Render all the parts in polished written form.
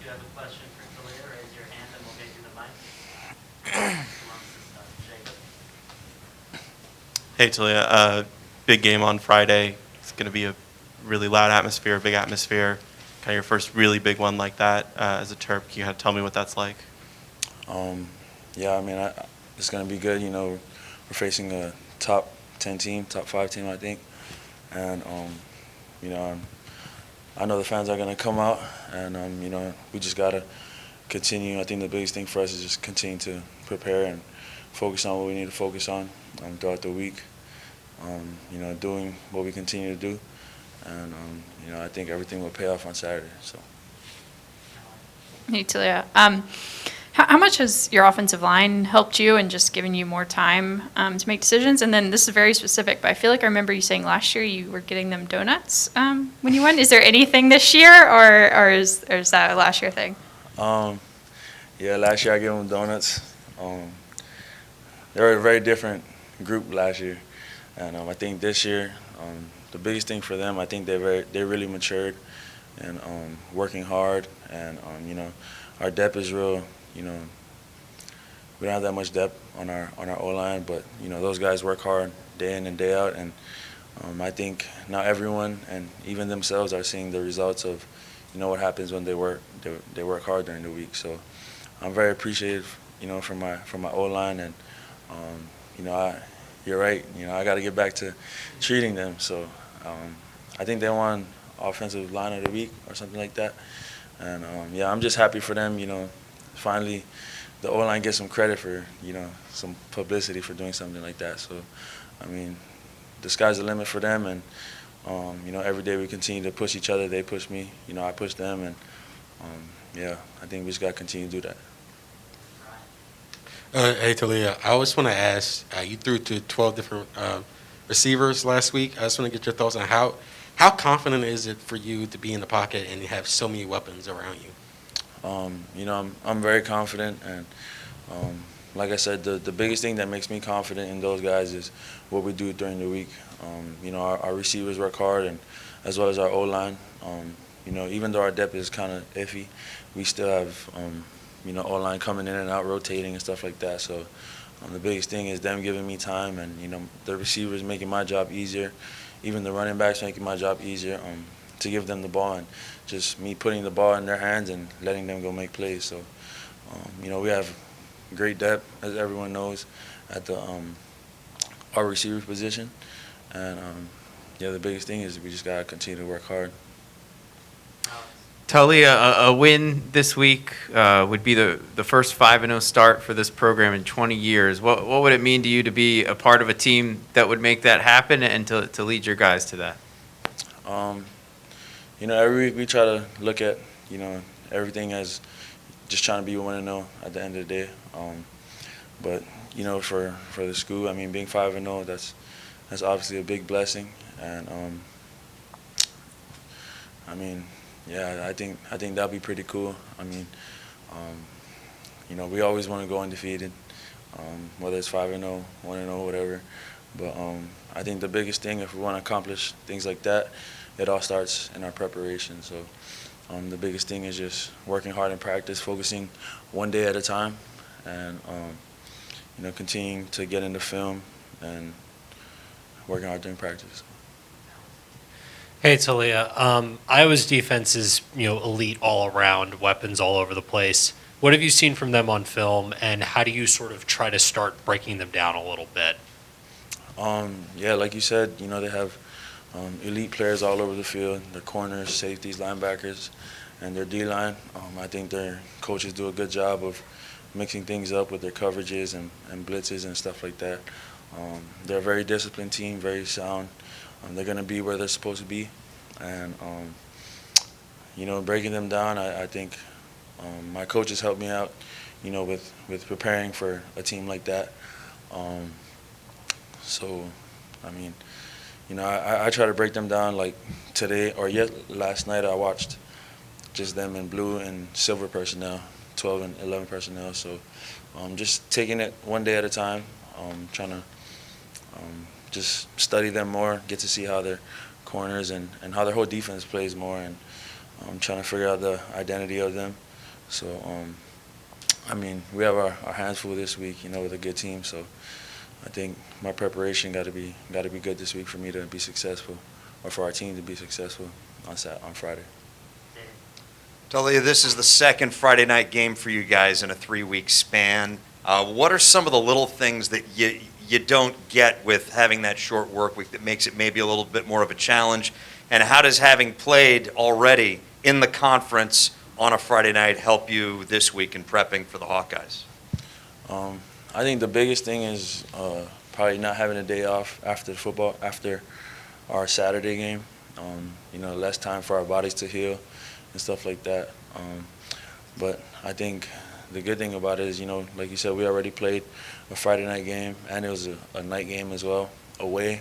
you have a question for Taulia, raise your hand and we'll get you the mic. Who wants to start? Jacob? Hey, Talia. Big game on Friday. It's going to be a really loud atmosphere, big atmosphere. Kind of your first really big one like that as a Terp. Can you kind of tell me what that's like? Yeah, I mean, it's going to be good. You know, we're facing a top 10 team, top 5 team, I think. And, you know, I know the fans are going to come out. And, you know, we just got to continue. I think the biggest thing for us is just continue to prepare and focus on what we need to focus on throughout the week. You know, doing what we continue to do. And, you know, I think everything will pay off on Saturday. So. Hey, Taulia. How much has your offensive line helped you and just given you more time to make decisions? And then this is very specific, but I feel like I remember you saying last year you were getting them donuts when you won. Is there anything this year, or is that a last year thing? Yeah, last year I gave them donuts. They were a very different group last year. And I think this year, the biggest thing for them, I think they really matured and working hard. And, you know, our depth is real. You know, we don't have that much depth on our O-line, but, you know, those guys work hard day in and day out. And I think now everyone and even themselves are seeing the results of, you know, what happens when they work hard during the week. So I'm very appreciative, you know, for my O-line. And, you know, you're right. You know, I got to get back to treating them. So I think they won Offensive Line of the Week or something like that. And, yeah, I'm just happy for them, you know. Finally, the O-line gets some credit for, you know, some publicity for doing something like that. So, I mean, the sky's the limit for them. And, you know, every day we continue to push each other. They push me. You know, I push them. And, yeah, I think we just got to continue to do that. Hey, Taulia, I always want to ask, you threw to 12 different receivers last week. I just want to get your thoughts on how confident is it for you to be in the pocket and have so many weapons around you? You know, I'm very confident. And, like I said, the biggest thing that makes me confident in those guys is what we do during the week. You know, our receivers work hard, and as well as our O-line. You know, even though our depth is kind of iffy, we still have you know, O-line coming in and out, rotating and stuff like that. So the biggest thing is them giving me time, and, you know, the receivers making my job easier, even the running backs making my job easier to give them the ball, and just me putting the ball in their hands and letting them go make plays. So, you know, we have great depth, as everyone knows, at the our receiver position. And, yeah, the biggest thing is we just got to continue to work hard. Taulia, a win this week would be the first 5-0 start for this program in 20 years. What would it mean to you to be a part of a team that would make that happen and to lead your guys to that? You know, every week we try to look at, you know, everything as just trying to be 1-0 at the end of the day. But, you know, for the school, I mean, being 5-0, that's obviously a big blessing. And, I mean, yeah, I think that'd be pretty cool. I mean, you know, we always want to go undefeated, whether it's 5-0, 1-0, whatever. But I think the biggest thing, if we want to accomplish things like that, it all starts in our preparation. So the biggest thing is just working hard in practice, focusing one day at a time, and you know, continuing to get into film and working hard during practice. Hey, Taulia. Iowa's defense is, you know, elite all around, weapons all over the place. What have you seen from them on film, and how do you sort of try to start breaking them down a little bit? Yeah, like you said, you know, they have elite players all over the field, their corners, safeties, linebackers, and their D-line. I think their coaches do a good job of mixing things up with their coverages and blitzes and stuff like that. They're a very disciplined team, very sound. They're going to be where they're supposed to be. And, you know, breaking them down, I think my coaches helped me out, you know, with preparing for a team like that. So, I mean, you know, I try to break them down like today or last night I watched just them in blue and silver personnel, 12 and 11 personnel. So just taking it one day at a time, trying to just study them more, get to see how their corners and how their whole defense plays more, and trying to figure out the identity of them. So, I mean, we have our hands full this week, with a good team. So I think my preparation got to be good this week for me to be successful, or for our team to be successful on Friday. David? Taulia, this is the second Friday night game for you guys in a 3-week span. What are some of the little things that you don't get with having that short work week that makes it maybe a little bit more of a challenge? And how does having played already in the conference on a Friday night help you this week in prepping for the Hawkeyes? I think the biggest thing is probably not having a day off after our Saturday game. Less time for our bodies to heal and stuff like that. But I think the good thing about it is, like you said, we already played a Friday night game, and it was a night game as well, away.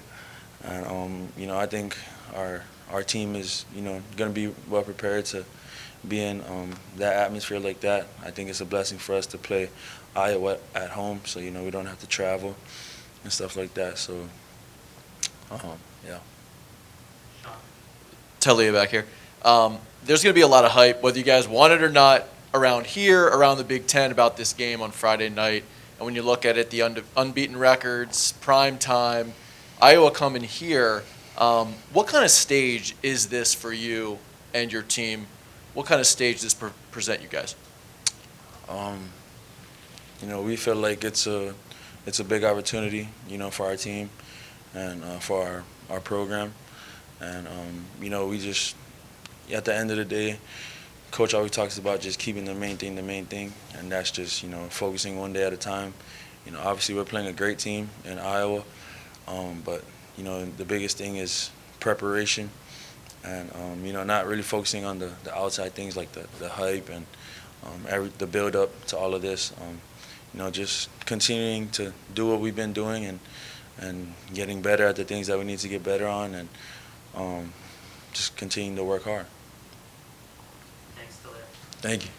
And, I think our team is, going to be well prepared to be in that atmosphere like that. I think it's a blessing for us to play Iowa at home, so, we don't have to travel and stuff like that. So, yeah. Sean? Taulia back here. There's going to be a lot of hype, whether you guys want it or not, around here, around the Big Ten, about this game on Friday night. And when you look at it, the unbeaten records, prime time, Iowa coming here, what kind of stage is this for you and your team? What kind of stage does this present you guys? We feel like it's a big opportunity, for our team and for our program. And, we just, at the end of the day, Coach always talks about just keeping the main thing, and that's just, focusing one day at a time. Obviously we're playing a great team in Iowa, but, the biggest thing is preparation and, not really focusing on the outside things like the hype and the build up to all of this. Just continuing to do what we've been doing and getting better at the things that we need to get better on, and just continuing to work hard. Thanks, Taulia. Thank you.